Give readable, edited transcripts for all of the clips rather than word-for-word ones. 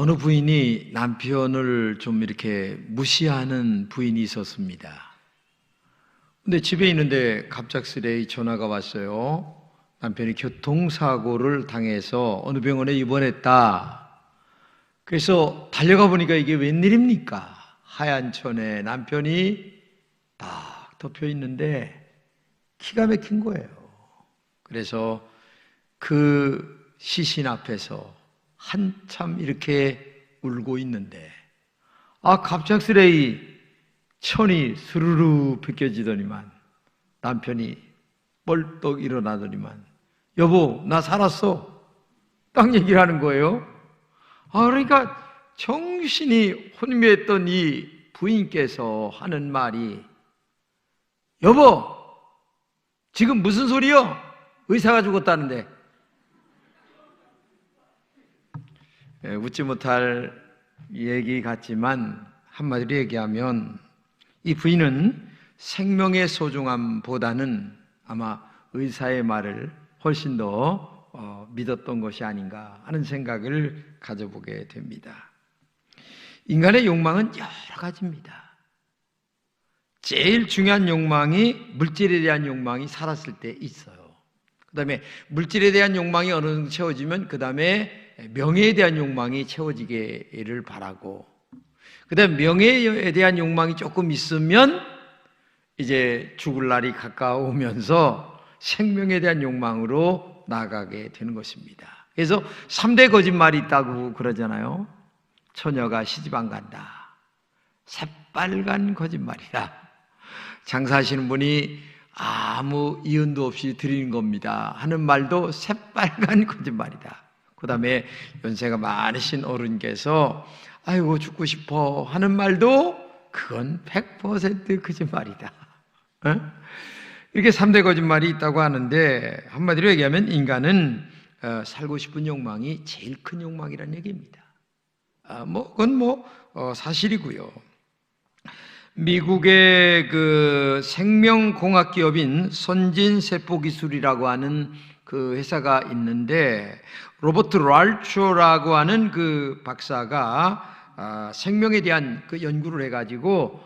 어느 부인이 남편을 좀 이렇게 무시하는 부인이 있었습니다. 근데 집에 있는데 갑작스레 전화가 왔어요. 남편이 교통사고를 당해서 어느 병원에 입원했다. 그래서 달려가 보니까 이게 웬일입니까? 하얀 천에 남편이 딱 덮여 있는데 기가 막힌 거예요. 그래서 그 시신 앞에서 한참 이렇게 울고 있는데 갑작스레 이 천이 스르르 벗겨지더니만 남편이 벌떡 일어나더니만 여보 나 살았어 딱 얘기를 하는 거예요. 그러니까 정신이 혼미했던 이 부인께서 하는 말이 여보 지금 무슨 소리요? 의사가 죽었다는데. 웃지 못할 얘기 같지만 한마디로 얘기하면 이 부인은 생명의 소중함보다는 아마 의사의 말을 훨씬 더 믿었던 것이 아닌가 하는 생각을 가져보게 됩니다. 인간의 욕망은 여러 가지입니다. 제일 중요한 욕망이 물질에 대한 욕망이 살았을 때 있어요. 그 다음에 물질에 대한 욕망이 어느 정도 채워지면 그 다음에 명예에 대한 욕망이 채워지기를 바라고, 그 다음에 명예에 대한 욕망이 조금 있으면 이제 죽을 날이 가까우면서 생명에 대한 욕망으로 나아가게 되는 것입니다. 그래서 3대 거짓말이 있다고 그러잖아요. 처녀가 시집 안 간다. 새빨간 거짓말이다. 장사하시는 분이 아무 이윤도 없이 드리는 겁니다 하는 말도 새빨간 거짓말이다. 그 다음에 연세가 많으신 어른께서 아이고 죽고 싶어 하는 말도 그건 100% 거짓말이다. 이렇게 3대 거짓말이 있다고 하는데 한마디로 얘기하면 인간은 살고 싶은 욕망이 제일 큰 욕망이라는 얘기입니다. 그건 사실이고요. 미국의 그 생명공학 기업인 선진세포기술이라고 하는 그 회사가 있는데 로버트 랄초라고 하는 그 박사가 생명에 대한 그 연구를 해가지고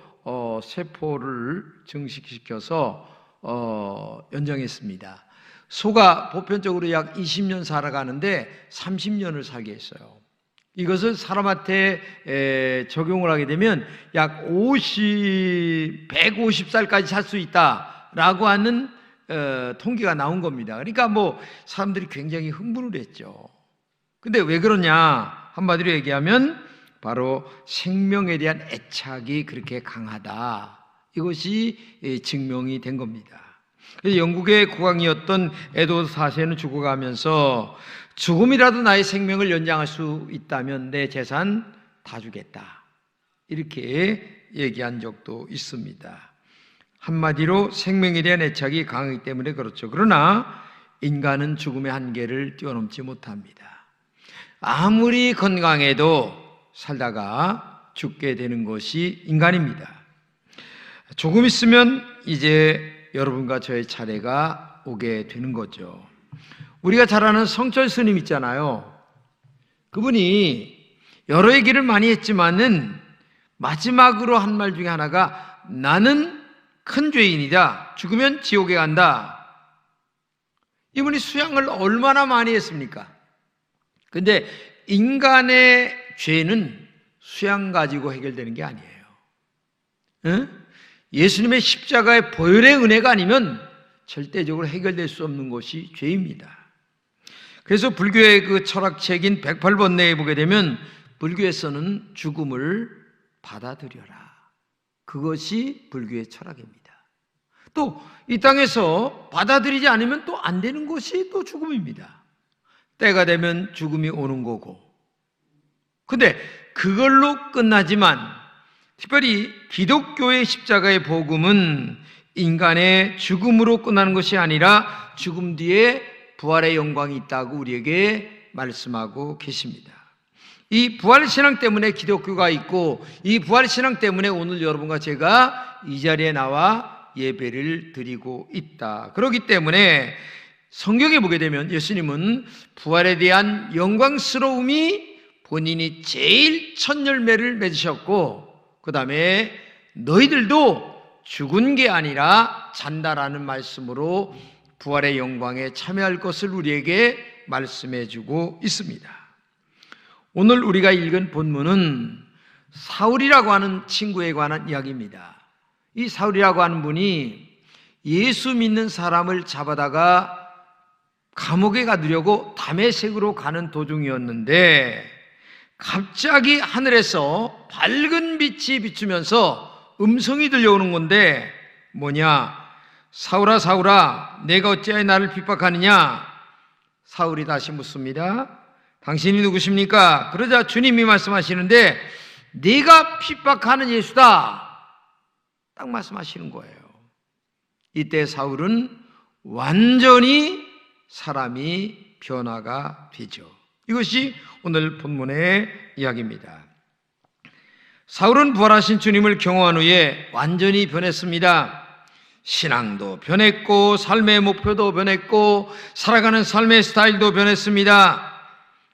세포를 증식시켜서 연장했습니다. 소가 보편적으로 약 20년 살아가는데 30년을 살게 했어요. 이것을 사람한테 적용을 하게 되면 약 150살까지 살 수 있다라고 하는 통계가 나온 겁니다. 그러니까 사람들이 굉장히 흥분을 했죠. 근데 왜 그러냐? 한마디로 얘기하면 바로 생명에 대한 애착이 그렇게 강하다. 이것이 증명이 된 겁니다. 그래서 영국의 국왕이었던 에드워드 4세는 죽어가면서 죽음이라도 나의 생명을 연장할 수 있다면 내 재산 다 주겠다. 이렇게 얘기한 적도 있습니다. 한마디로 생명에 대한 애착이 강하기 때문에 그렇죠. 그러나 인간은 죽음의 한계를 뛰어넘지 못합니다. 아무리 건강해도 살다가 죽게 되는 것이 인간입니다. 조금 있으면 이제 여러분과 저의 차례가 오게 되는 거죠. 우리가 잘 아는 성철 스님 있잖아요. 그분이 여러 얘기를 많이 했지만은 마지막으로 한 말 중에 하나가 나는 큰 죄인이다. 죽으면 지옥에 간다. 이분이 수양을 얼마나 많이 했습니까? 근데 인간의 죄는 수양 가지고 해결되는 게 아니에요. 예수님의 십자가의 보혈의 은혜가 아니면 절대적으로 해결될 수 없는 것이 죄입니다. 그래서 불교의 그 철학책인 108번뇌에 보게 되면 불교에서는 죽음을 받아들여라. 그것이 불교의 철학입니다. 또 이 땅에서 받아들이지 않으면 또 안 되는 것이 또 죽음입니다. 때가 되면 죽음이 오는 거고. 근데 그걸로 끝나지만 특별히 기독교의 십자가의 복음은 인간의 죽음으로 끝나는 것이 아니라 죽음 뒤에 부활의 영광이 있다고 우리에게 말씀하고 계십니다. 이 부활신앙 때문에 기독교가 있고 이 부활신앙 때문에 오늘 여러분과 제가 이 자리에 나와 예배를 드리고 있다. 그렇기 때문에 성경에 보게 되면 예수님은 부활에 대한 영광스러움이 본인이 제일 첫 열매를 맺으셨고 그 다음에 너희들도 죽은 게 아니라 잔다라는 말씀으로 부활의 영광에 참여할 것을 우리에게 말씀해 주고 있습니다. 오늘 우리가 읽은 본문은 사울이라고 하는 친구에 관한 이야기입니다. 이 사울이라고 하는 분이 예수 믿는 사람을 잡아다가 감옥에 가두려고 다메섹으로 가는 도중이었는데 갑자기 하늘에서 밝은 빛이 비추면서 음성이 들려오는 건데 뭐냐? 사울아 사울아 내가 어찌하여 나를 핍박하느냐? 사울이 다시 묻습니다. 당신이 누구십니까? 그러자 주님이 말씀하시는데 네가 핍박하는 예수다, 딱 말씀하시는 거예요. 이때 사울은 완전히 사람이 변화가 되죠. 이것이 오늘 본문의 이야기입니다. 사울은 부활하신 주님을 경험한 후에 완전히 변했습니다. 신앙도 변했고 삶의 목표도 변했고 살아가는 삶의 스타일도 변했습니다.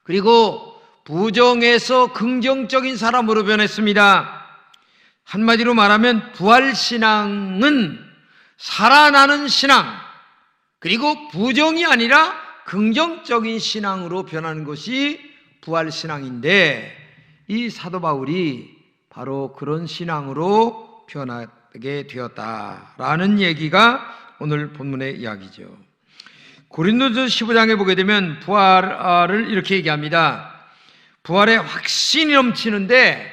그리고 부정에서 긍정적인 사람으로 변했습니다. 한마디로 말하면 부활신앙은 살아나는 신앙, 그리고 부정이 아니라 긍정적인 신앙으로 변하는 것이 부활신앙인데 이 사도 바울이 바로 그런 신앙으로 변하게 되었다라는 얘기가 오늘 본문의 이야기죠. 고린도서 15장에 보게 되면 부활을 이렇게 얘기합니다. 부활의 확신이 넘치는데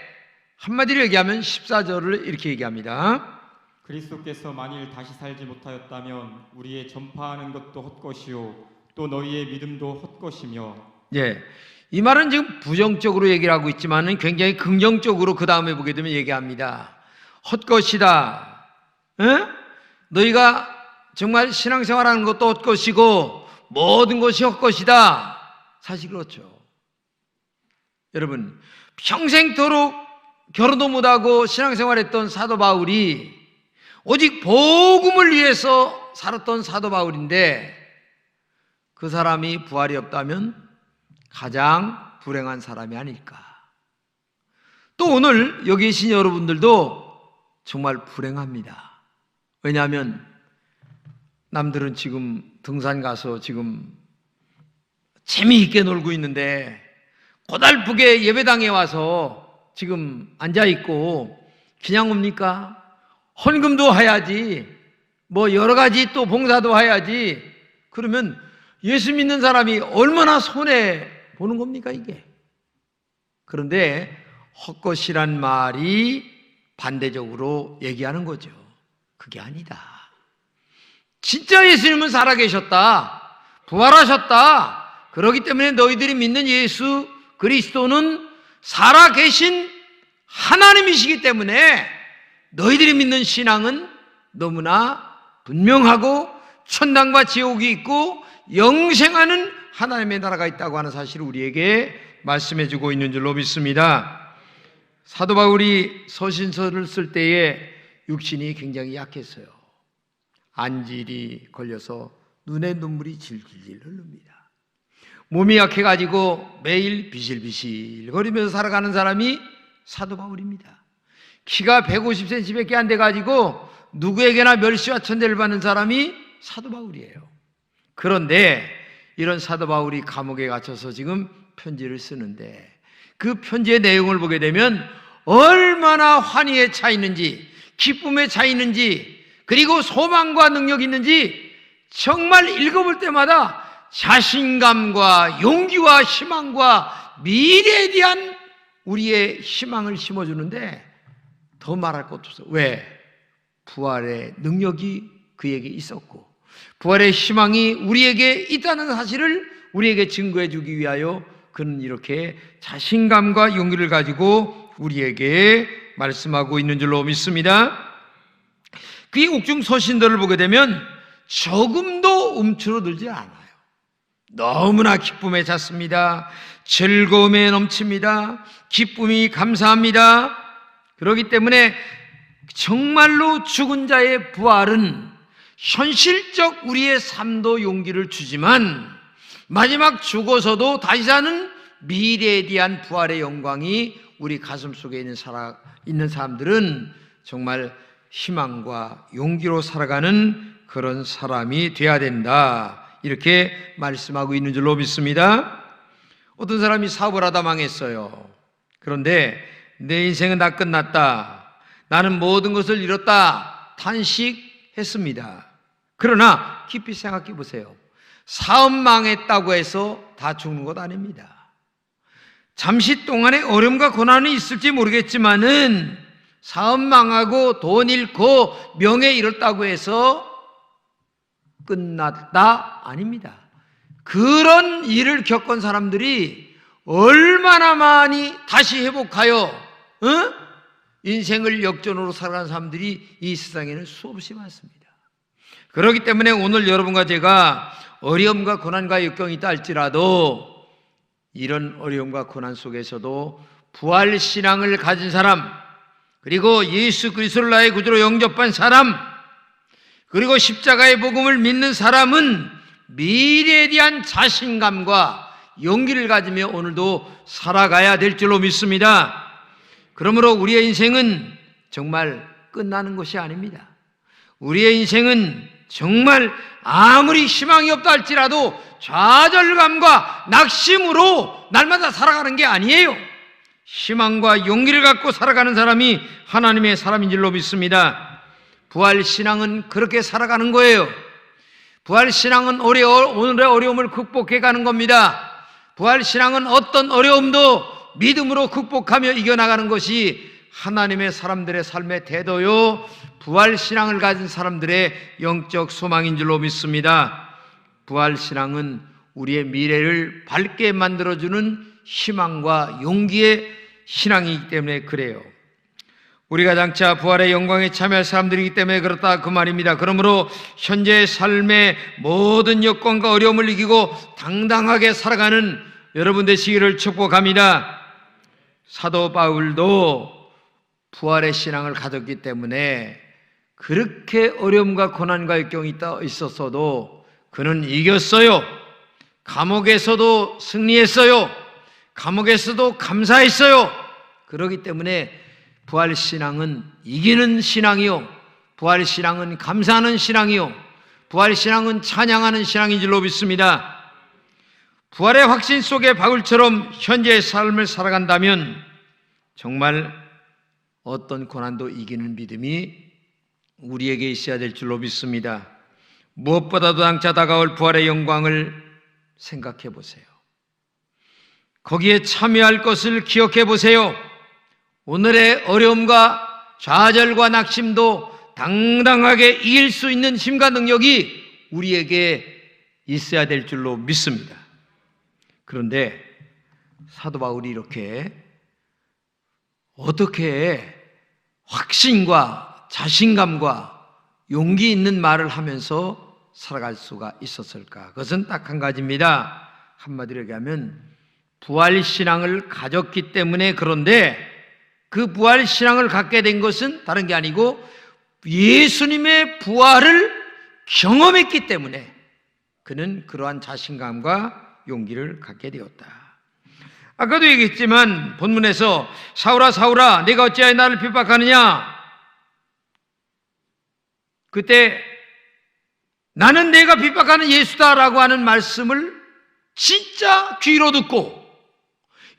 한마디로 얘기하면 14절을 이렇게 얘기합니다. 그리스도께서 만일 다시 살지 못하였다면 우리의 전파하는 것도 헛것이요 또 너희의 믿음도 헛것이며. 예, 이 말은 지금 부정적으로 얘기를 하고 있지만 굉장히 긍정적으로 그 다음에 보게 되면 얘기합니다. 헛것이다. 너희가 정말 신앙생활하는 것도 헛것이고 모든 것이 헛것이다. 사실 그렇죠. 여러분, 평생토록 결혼도 못하고 신앙생활했던 사도 바울이 오직 복음을 위해서 살았던 사도 바울인데 그 사람이 부활이 없다면 가장 불행한 사람이 아닐까. 또 오늘 여기 계신 여러분들도 정말 불행합니다. 왜냐하면 남들은 지금 등산 가서 지금 재미있게 놀고 있는데 고달프게 예배당에 와서 지금 앉아있고 그냥 옵니까? 헌금도 해야지, 뭐 여러 가지 또 봉사도 해야지. 그러면 예수 믿는 사람이 얼마나 손해 보는 겁니까 이게? 그런데 헛것이란 말이 반대적으로 얘기하는 거죠. 그게 아니다. 진짜 예수님은 살아계셨다, 부활하셨다. 그렇기 때문에 너희들이 믿는 예수 그리스도는 살아계신 하나님이시기 때문에 너희들이 믿는 신앙은 너무나 분명하고 천당과 지옥이 있고 영생하는 하나님의 나라가 있다고 하는 사실을 우리에게 말씀해 주고 있는 줄로 믿습니다. 사도 바울이 서신서를 쓸 때에 육신이 굉장히 약했어요. 안질이 걸려서 눈에 눈물이 질질 흐릅니다. 몸이 약해가지고 매일 비실비실 거리면서 살아가는 사람이 사도 바울입니다. 키가 150cm밖에 안 돼가지고 누구에게나 멸시와 천대를 받는 사람이 사도 바울이에요. 그런데 이런 사도 바울이 감옥에 갇혀서 지금 편지를 쓰는데 그 편지의 내용을 보게 되면 얼마나 환희에 차 있는지, 기쁨에 차 있는지, 그리고 소망과 능력이 있는지 정말 읽어볼 때마다 자신감과 용기와 희망과 미래에 대한 우리의 희망을 심어주는데 더 말할 것도 없어. 왜? 부활의 능력이 그에게 있었고 부활의 희망이 우리에게 있다는 사실을 우리에게 증거해 주기 위하여 그는 이렇게 자신감과 용기를 가지고 우리에게 말씀하고 있는 줄로 믿습니다. 그의 옥중 서신들을 보게 되면 조금도 움츠러들지 않아요. 너무나 기쁨에 찼습니다. 즐거움에 넘칩니다. 기쁨이 감사합니다. 그렇기 때문에 정말로 죽은 자의 부활은 현실적 우리의 삶도 용기를 주지만 마지막 죽어서도 다시 사는 미래에 대한 부활의 영광이 우리 가슴 속에 있는 사람들은 정말 희망과 용기로 살아가는 그런 사람이 되어야 된다, 이렇게 말씀하고 있는 줄로 믿습니다. 어떤 사람이 사업을 하다 망했어요. 그런데 내 인생은 다 끝났다, 나는 모든 것을 잃었다 탄식했습니다. 그러나 깊이 생각해 보세요. 사업 망했다고 해서 다 죽는 것 아닙니다. 잠시 동안의 어려움과 고난이 있을지 모르겠지만은 사업 망하고 돈 잃고 명예 잃었다고 해서 끝났다 아닙니다. 그런 일을 겪은 사람들이 얼마나 많이 다시 회복하여 인생을 역전으로 살아가는 사람들이 이 세상에는 수없이 많습니다. 그렇기 때문에 오늘 여러분과 제가 어려움과 고난과 역경이 있다 할지라도 이런 어려움과 고난 속에서도 부활신앙을 가진 사람, 그리고 예수 그리스도를 나의 구주로 영접한 사람, 그리고 십자가의 복음을 믿는 사람은 미래에 대한 자신감과 용기를 가지며 오늘도 살아가야 될 줄로 믿습니다. 그러므로 우리의 인생은 정말 끝나는 것이 아닙니다. 우리의 인생은 정말 아무리 희망이 없다 할지라도 좌절감과 낙심으로 날마다 살아가는 게 아니에요. 희망과 용기를 갖고 살아가는 사람이 하나님의 사람인 줄로 믿습니다. 부활신앙은 그렇게 살아가는 거예요. 부활신앙은 오늘의 어려움을 극복해 가는 겁니다. 부활신앙은 어떤 어려움도 믿음으로 극복하며 이겨나가는 것이 하나님의 사람들의 삶의 태도요, 부활신앙을 가진 사람들의 영적 소망인 줄로 믿습니다. 부활신앙은 우리의 미래를 밝게 만들어주는 희망과 용기의 신앙이기 때문에 그래요. 우리가 장차 부활의 영광에 참여할 사람들이기 때문에 그렇다, 그 말입니다. 그러므로 현재의 삶의 모든 여건과 어려움을 이기고 당당하게 살아가는 여러분 되시기를 축복합니다. 사도 바울도 부활의 신앙을 가졌기 때문에 그렇게 어려움과 고난과 역경이 있었어도 그는 이겼어요. 감옥에서도 승리했어요. 감옥에서도 감사했어요. 그렇기 때문에 부활신앙은 이기는 신앙이요, 부활신앙은 감사하는 신앙이요, 부활신앙은 찬양하는 신앙인 줄로 믿습니다. 부활의 확신 속에 바울처럼 현재의 삶을 살아간다면 정말 어떤 고난도 이기는 믿음이 우리에게 있어야 될 줄로 믿습니다. 무엇보다도 장차 다가올 부활의 영광을 생각해 보세요. 거기에 참여할 것을 기억해 보세요. 오늘의 어려움과 좌절과 낙심도 당당하게 이길 수 있는 힘과 능력이 우리에게 있어야 될 줄로 믿습니다. 그런데 사도 바울이 이렇게 어떻게 확신과 자신감과 용기 있는 말을 하면서 살아갈 수가 있었을까? 그것은 딱 한 가지입니다. 한마디로 얘기하면 부활신앙을 가졌기 때문에. 그런데 그 부활신앙을 갖게 된 것은 다른 게 아니고 예수님의 부활을 경험했기 때문에 그는 그러한 자신감과 용기를 갖게 되었다. 아까도 얘기했지만 본문에서 사울아 사울아 내가 어찌하여 나를 핍박하느냐, 그때 나는 내가 핍박하는 예수다라고 하는 말씀을 진짜 귀로 듣고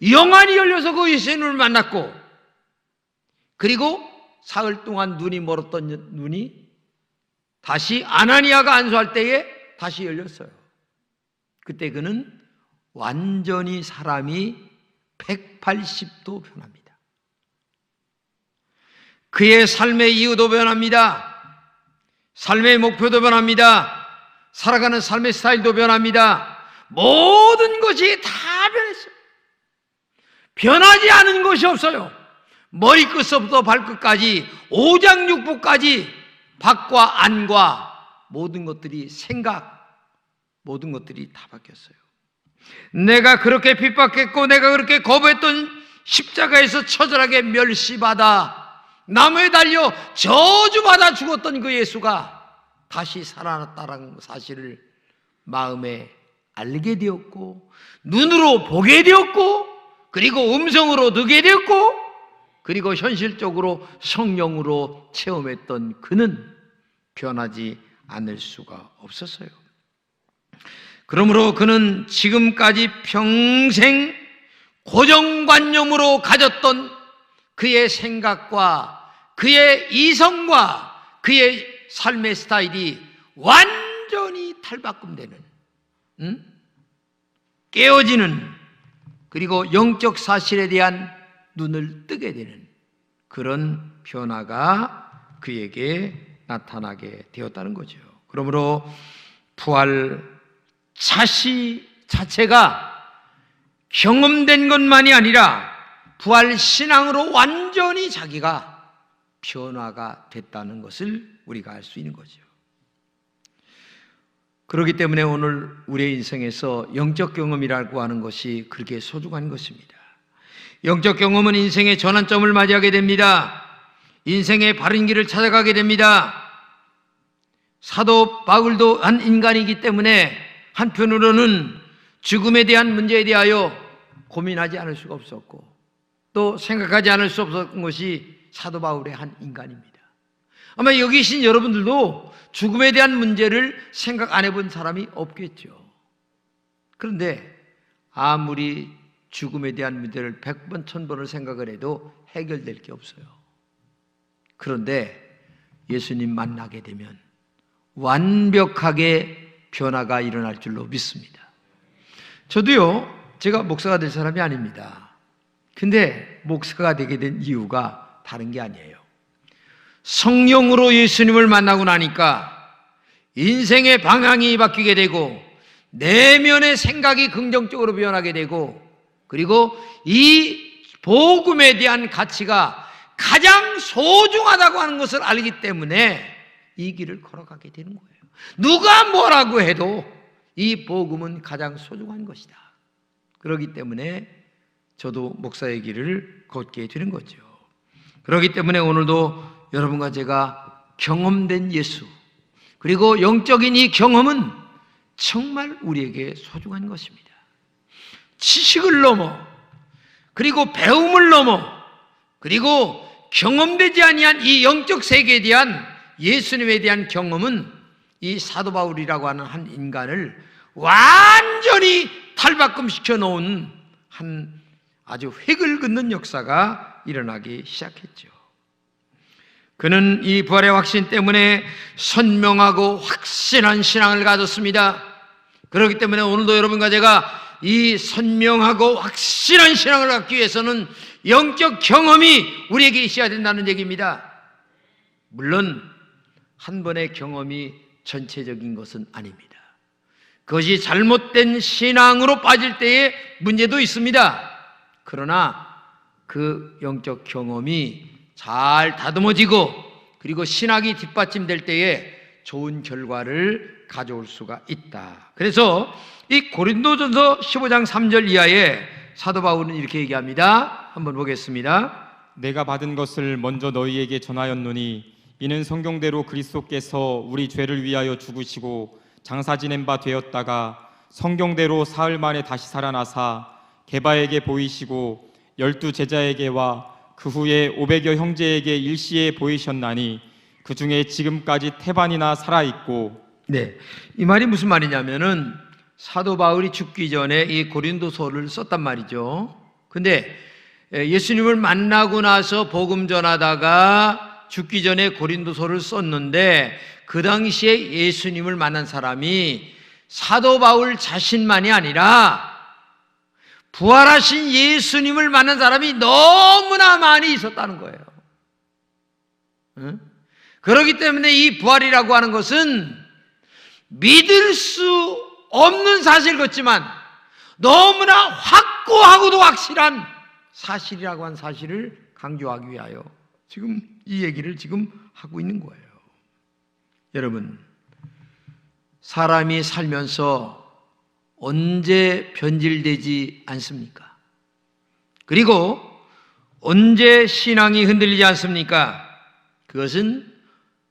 영안이 열려서 그 예수님을 만났고, 그리고 사흘 동안 눈이 멀었던 눈이 다시 아나니아가 안수할 때에 다시 열렸어요. 그때 그는 완전히 사람이 180도 변합니다. 그의 삶의 이유도 변합니다. 삶의 목표도 변합니다. 살아가는 삶의 스타일도 변합니다. 모든 것이 다 변했어요. 변하지 않은 것이 없어요. 머리끝부터 발끝까지 오장육부까지 밖과 안과 모든 것들이 모든 것들이 다 바뀌었어요. 내가 그렇게 핍박했고 내가 그렇게 거부했던 십자가에서 처절하게 멸시받아 나무에 달려 저주받아 죽었던 그 예수가 다시 살아났다는 사실을 마음에 알게 되었고, 눈으로 보게 되었고, 그리고 음성으로 듣게 되었고, 그리고 현실적으로 성령으로 체험했던 그는 변하지 않을 수가 없었어요. 그러므로 그는 지금까지 평생 고정관념으로 가졌던 그의 생각과 그의 이성과 그의 삶의 스타일이 완전히 탈바꿈되는, 깨어지는, 그리고 영적 사실에 대한 눈을 뜨게 되는 그런 변화가 그에게 나타나게 되었다는 거죠. 그러므로 부활 자체가 경험된 것만이 아니라 부활 신앙으로 완전히 자기가 변화가 됐다는 것을 우리가 알 수 있는 거죠. 그렇기 때문에 오늘 우리의 인생에서 영적 경험이라고 하는 것이 그렇게 소중한 것입니다. 영적 경험은 인생의 전환점을 맞이하게 됩니다. 인생의 바른 길을 찾아가게 됩니다. 사도 바울도 한 인간이기 때문에 한편으로는 죽음에 대한 문제에 대하여 고민하지 않을 수가 없었고, 또 생각하지 않을 수 없었던 것이 사도 바울의 한 인간입니다. 아마 여기 계신 여러분들도 죽음에 대한 문제를 생각 안 해본 사람이 없겠죠. 그런데 아무리 죽음에 대한 문제를 100번, 1000번을 생각을 해도 해결될 게 없어요. 그런데 예수님 만나게 되면 완벽하게 변화가 일어날 줄로 믿습니다. 저도요, 제가 목사가 될 사람이 아닙니다. 근데 목사가 되게 된 이유가 다른 게 아니에요. 성령으로 예수님을 만나고 나니까 인생의 방향이 바뀌게 되고, 내면의 생각이 긍정적으로 변하게 되고, 그리고 이 복음에 대한 가치가 가장 소중하다고 하는 것을 알기 때문에 이 길을 걸어가게 되는 거예요. 누가 뭐라고 해도 이 복음은 가장 소중한 것이다. 그렇기 때문에 저도 목사의 길을 걷게 되는 거죠. 그렇기 때문에 오늘도 여러분과 제가 경험된 예수, 그리고 영적인 이 경험은 정말 우리에게 소중한 것입니다. 지식을 넘어, 그리고 배움을 넘어, 그리고 경험되지 아니한 이 영적 세계에 대한 예수님에 대한 경험은 이 사도 바울이라고 하는 한 인간을 완전히 탈바꿈시켜 놓은 한 아주 획을 긋는 역사가 일어나기 시작했죠. 그는 이 부활의 확신 때문에 선명하고 확신한 신앙을 가졌습니다. 그렇기 때문에 오늘도 여러분과 제가 이 선명하고 확실한 신앙을 갖기 위해서는 영적 경험이 우리에게 있어야 된다는 얘기입니다. 물론 한 번의 경험이 전체적인 것은 아닙니다. 그것이 잘못된 신앙으로 빠질 때의 문제도 있습니다. 그러나 그 영적 경험이 잘 다듬어지고, 그리고 신학이 뒷받침될 때에 좋은 결과를 가져올 수가 있다. 그래서 이 고린도전서 15장 3절 이하에 사도 바울은 이렇게 얘기합니다. 한번 보겠습니다. 내가 받은 것을 먼저 너희에게 전하였노니 이는 성경대로 그리스도께서 우리 죄를 위하여 죽으시고 장사 지낸 바 되었다가 성경대로 사흘 만에 다시 살아나사 게바에게 보이시고 12 제자에게와 그 후에 500여 형제에게 일시에 보이셨나니 그 중에 지금까지 태반이나 살아있고. 네, 이 말이 무슨 말이냐면은 사도 바울이 죽기 전에 이 고린도서를 썼단 말이죠. 근데 예수님을 만나고 나서 복음 전하다가 죽기 전에 고린도서를 썼는데, 그 당시에 예수님을 만난 사람이 사도 바울 자신만이 아니라 부활하신 예수님을 만난 사람이 너무나 많이 있었다는 거예요. 그렇기 때문에 이 부활이라고 하는 것은 믿을 수 없는 사실 같지만 너무나 확고하고도 확실한 사실이라고 하는 사실을 강조하기 위하여 지금 이 얘기를 지금 하고 있는 거예요. 여러분, 사람이 살면서 언제 변질되지 않습니까? 그리고 언제 신앙이 흔들리지 않습니까? 그것은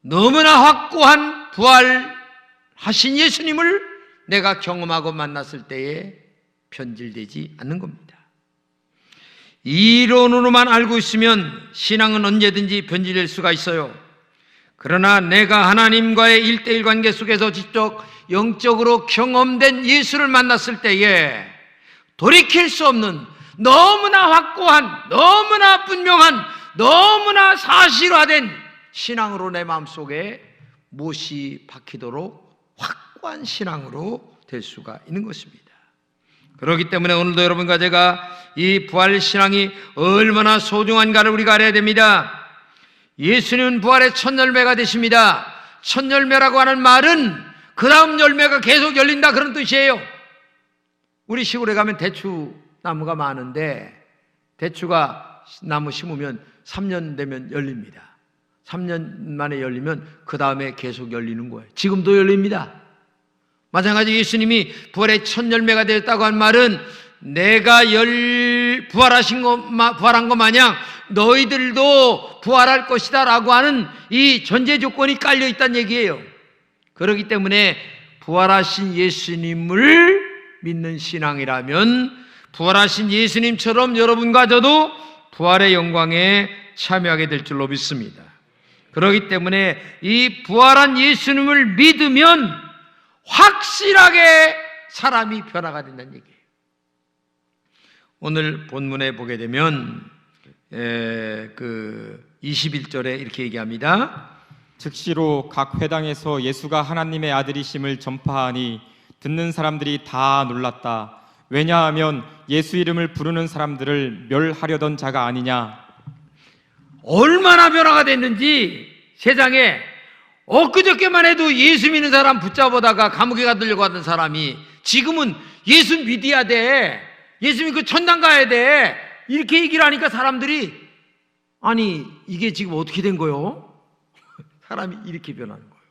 너무나 확고한 부활하신 예수님을 내가 경험하고 만났을 때에 변질되지 않는 겁니다. 이론으로만 알고 있으면 신앙은 언제든지 변질될 수가 있어요. 그러나 내가 하나님과의 1:1 관계 속에서 직접 영적으로 경험된 예수를 만났을 때에 돌이킬 수 없는 너무나 확고한, 너무나 분명한, 너무나 사실화된 신앙으로 내 마음속에 못이 박히도록 확고한 신앙으로 될 수가 있는 것입니다. 그렇기 때문에 오늘도 여러분과 제가 이 부활 신앙이 얼마나 소중한가를 우리가 알아야 됩니다. 예수님은 부활의 첫 열매가 되십니다. 첫 열매라고 하는 말은 그 다음 열매가 계속 열린다 그런 뜻이에요. 우리 시골에 가면 대추 나무가 많은데 대추가 나무 심으면 3년 되면 열립니다. 3년 만에 열리면 그 다음에 계속 열리는 거예요. 지금도 열립니다. 마찬가지로 예수님이 부활의 첫 열매가 되었다고 한 말은 내가 부활한 것 마냥 너희들도 부활할 것이다 라고 하는 이 전제 조건이 깔려 있다는 얘기예요. 그렇기 때문에 부활하신 예수님을 믿는 신앙이라면 부활하신 예수님처럼 여러분과 저도 부활의 영광에 참여하게 될 줄로 믿습니다. 그렇기 때문에 이 부활한 예수님을 믿으면 확실하게 사람이 변화가 된다는 얘기예요. 오늘 본문에 보게 되면 21절에 이렇게 얘기합니다. 즉시로 각 회당에서 예수가 하나님의 아들이심을 전파하니 듣는 사람들이 다 놀랐다. 왜냐하면 예수 이름을 부르는 사람들을 멸하려던 자가 아니냐. 얼마나 변화가 됐는지 세상에 엊그저께만 해도 예수 믿는 사람 붙잡아다가 감옥에 가두려고 하던 사람이 지금은 예수 믿어야 돼, 예수 믿고 천당 가야 돼, 이렇게 얘기를 하니까 사람들이 아니 이게 지금 어떻게 된 거요? 사람이 이렇게 변하는 거예요.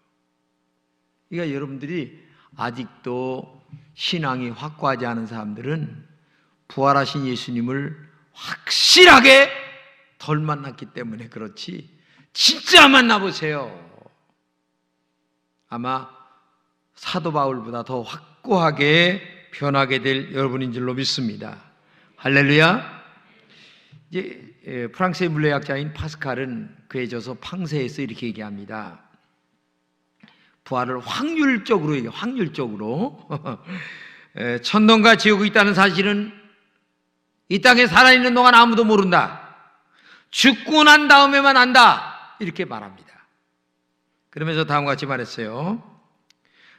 그러니까 여러분들이 아직도 신앙이 확고하지 않은 사람들은 부활하신 예수님을 확실하게 덜 만났기 때문에 그렇지 진짜 만나보세요. 아마 사도 바울보다 더 확고하게 변하게 될 여러분인 줄로 믿습니다. 할렐루야. 이제 프랑스의 물리학자인 파스칼은 그에 져서 팡세에서 이렇게 얘기합니다. 부활을 확률적으로 얘기해요. 확률적으로. 천당과 지옥이 있다는 사실은 이 땅에 살아있는 동안 아무도 모른다. 죽고 난 다음에만 안다. 이렇게 말합니다. 그러면서 다음과 같이 말했어요.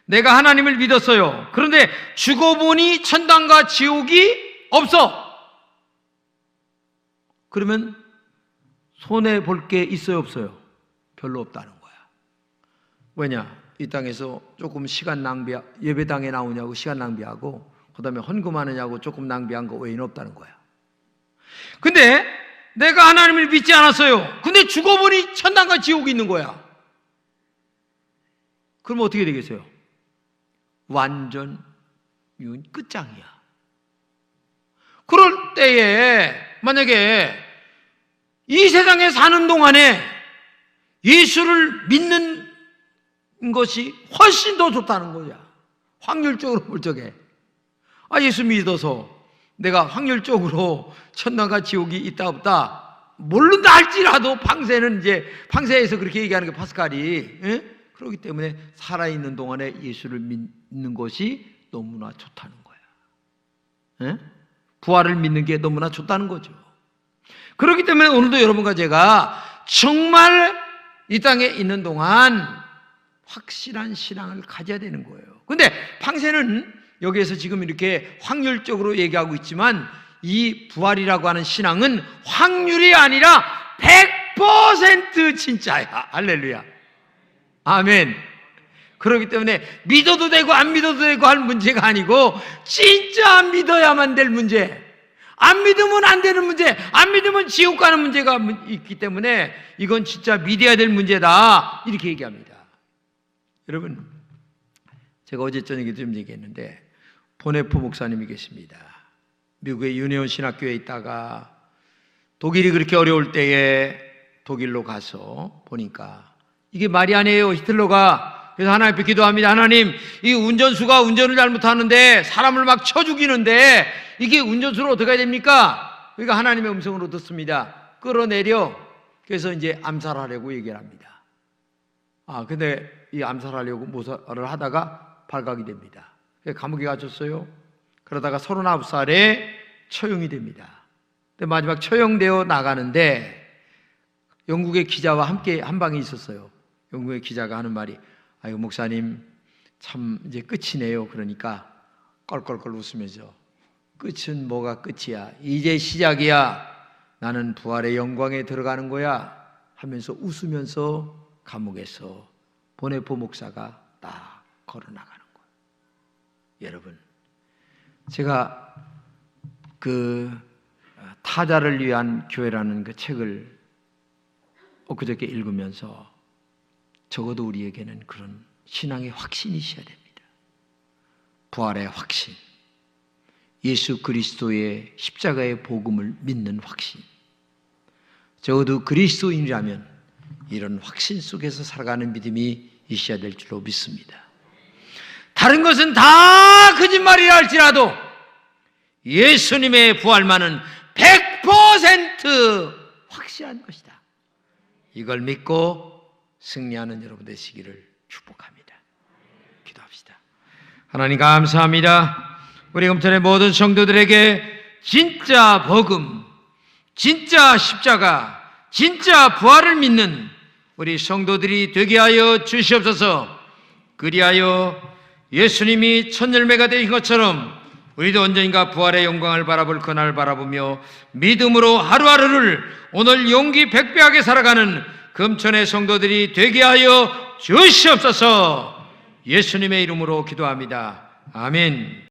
내가 하나님을 믿었어요. 그런데 죽어보니 천당과 지옥이 없어. 그러면 손해볼 게 있어요, 없어요? 별로 없다는 거야. 왜냐? 이 땅에서 조금 시간 예배당에 나오냐고 시간 낭비하고 그 다음에 헌금하느냐고 조금 낭비한 거 외에는 없다는 거야. 근데 내가 하나님을 믿지 않았어요. 근데 죽어보니 천당과 지옥이 있는 거야. 그럼 어떻게 되겠어요? 완전 끝장이야. 그럴 때에 만약에 이 세상에 사는 동안에 예수를 믿는 것이 훨씬 더 좋다는 거야. 확률적으로 볼 적에 예수 믿어서 내가 확률적으로 천당과 지옥이 있다 없다 모른다 할지라도 팡세에서 그렇게 얘기하는 게 파스칼이 그렇기 때문에 살아있는 동안에 예수를 믿는 것이 너무나 좋다는 거야. 부활을 믿는 게 너무나 좋다는 거죠. 그렇기 때문에 오늘도 여러분과 제가 정말 이 땅에 있는 동안 확실한 신앙을 가져야 되는 거예요. 근데 팡세는 여기에서 지금 이렇게 확률적으로 얘기하고 있지만 이 부활이라고 하는 신앙은 확률이 아니라 100% 진짜야. 할렐루야. 아멘. 그렇기 때문에 믿어도 되고 안 믿어도 되고 할 문제가 아니고 진짜 믿어야만 될 문제, 안 믿으면 안 되는 문제, 안 믿으면 지옥 가는 문제가 있기 때문에 이건 진짜 믿어야 될 문제다 이렇게 얘기합니다. 여러분, 제가 어제 저녁에 좀 얘기했는데 보네포 목사님이 계십니다. 미국의 유니온 신학교에 있다가 독일이 그렇게 어려울 때에 독일로 가서 보니까 이게 말이 아니에요. 히틀러가 그래서 하나님 앞에 기도합니다. 하나님, 이 운전수가 운전을 잘못하는데 사람을 막 쳐 죽이는데 이게 운전수로 어떻게 해야 됩니까? 그러니까 하나님의 음성으로 듣습니다. 끌어내려. 그래서 이제 암살하려고 얘기를 합니다. 근데 이 암살하려고 모사를 하다가 발각이 됩니다. 감옥에 갇혔어요. 그러다가 39살에 처형이 됩니다. 근데 마지막 처형되어 나가는데 영국의 기자와 함께 한 방에 있었어요. 영국의 기자가 하는 말이, 아이고 목사님 참 이제 끝이네요. 그러니까 껄껄껄 웃으면서, 끝은 뭐가 끝이야, 이제 시작이야, 나는 부활의 영광에 들어가는 거야 하면서 웃으면서 감옥에서 보네포 목사가 딱 걸어나가는 거예요. 여러분, 제가 그 타자를 위한 교회라는 그 책을 엊그저께 읽으면서 적어도 우리에게는 그런 신앙의 확신이 있어야 됩니다. 부활의 확신, 예수 그리스도의 십자가의 복음을 믿는 확신. 적어도 그리스도인이라면 이런 확신 속에서 살아가는 믿음이 있어야 될 줄로 믿습니다. 다른 것은 다 거짓말이라 할지라도 예수님의 부활만은 100% 확실한 것이다. 이걸 믿고 승리하는 여러분 되시기를 축복합니다. 기도합시다. 하나님 감사합니다. 우리 금천의 모든 성도들에게 진짜 복음, 진짜 십자가, 진짜 부활을 믿는 우리 성도들이 되게 하여 주시옵소서. 그리하여 예수님이 첫 열매가 되신 것처럼 우리도 언젠가 부활의 영광을 바라볼 그날을 바라보며 믿음으로 하루하루를 오늘 용기 백배하게 살아가는 금천의 성도들이 되게 하여 주시옵소서. 예수님의 이름으로 기도합니다. 아멘.